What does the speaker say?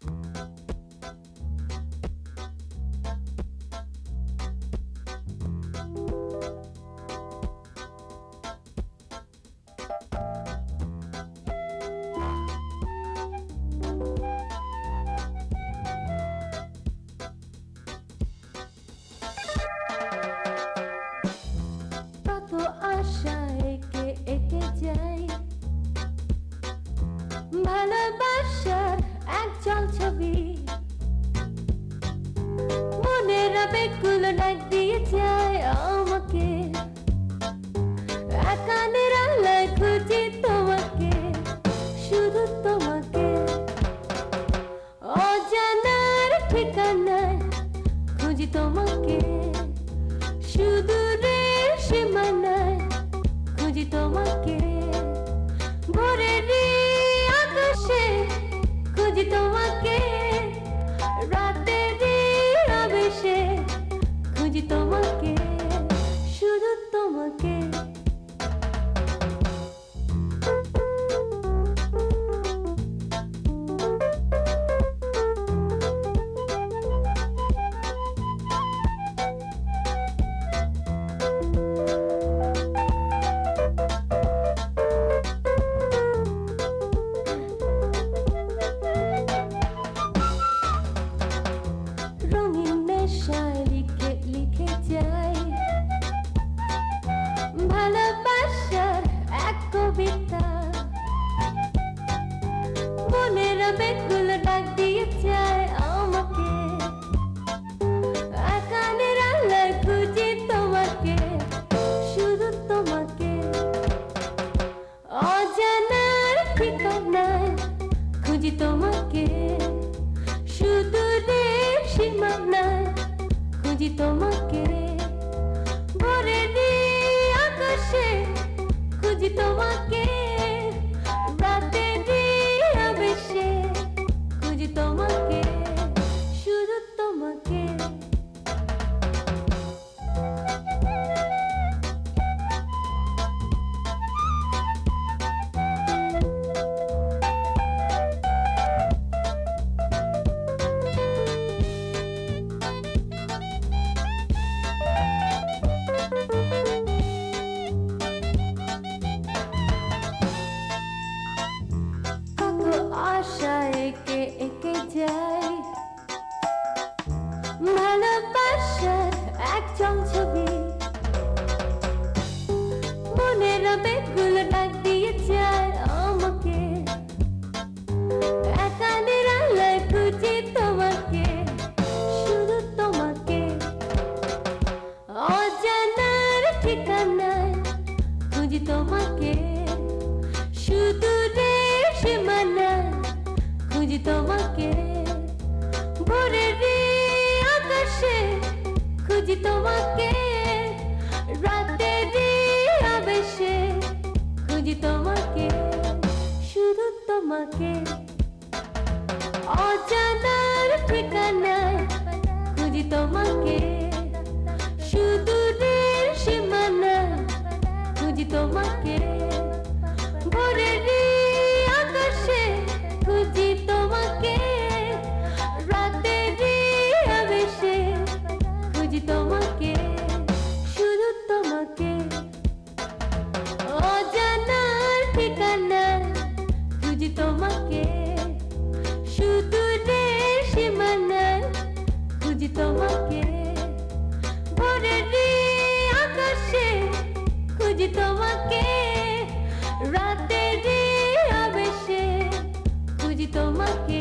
কত আশা একে একে যাই, ভালোবাসার এক জল ছবি মনের আবেগগুলো ডাক দিয়ে যায় আমাকে। একানের আলোয় খুঁজি তোমাকে, শুধু তোমাকে। অজানার ঠিকানায় খুঁজি তোমাকে, সুদূরের সীমানায় খুঁজি তোমাকে। ভোরেরই আকাশে খুঁজি তোমাকে, রাতেরই আবেশে খুঁজি তোমাকে, শুধু তোমাকে। রঙিন নেশায় লিখে লিখে যাই ভালোবাসার এক কবিতা। মনের আবেগগুলো ডাক দিয়ে যায় আমাকে। একানের আলোয় খুঁজি তোমাকে, শুধু তোমাকে। অজানার ঠিকানায় খুঁজি তোমাকে, সুদূরের সীমানায় খুঁজি তোমাকে। ভোরেরই আকাশে খুঁজি তোমাকে, রাতেরই আবেশে খুঁজি তোমাকে, শুধু তোমাকে। কত আশা একে একে যাই, ভালোবাসার এক জল ছবি মনের আবেগগুলো ডাক দিয়ে যায় আমাকে। একানের আলোয় খুঁজি তোমাকে, শুধু তোমাকে। অজানার ঠিকানায় খুঁজি তোমাকে, সুদূরের সীমানায় খুঁজি তোমাকে। ভোরেরই আকাশে খুঁজি তোমাকে, রাতেরই আবেশে খুঁজি তোমাকে, শুধু তোমাকে। অজানার ঠিকানায় খুঁজি তোমাকে, সুদূরের সীমানায় খুঁজি তোমাকে। ভোরেরই আকাশে খুঁজি তোমাকে, রাতেরই আবেশে খুঁজি তোমাকে, শুধু তোমাকে। অজানার ঠিকানায় খুঁজি তোমাকে, সুদূরের সীমানায় খুঁজি তোমাকে। ভোরেরই আকাশে খুঁজি তোমাকে, রাতেরই আবেশে খুঁজি তোমাকে।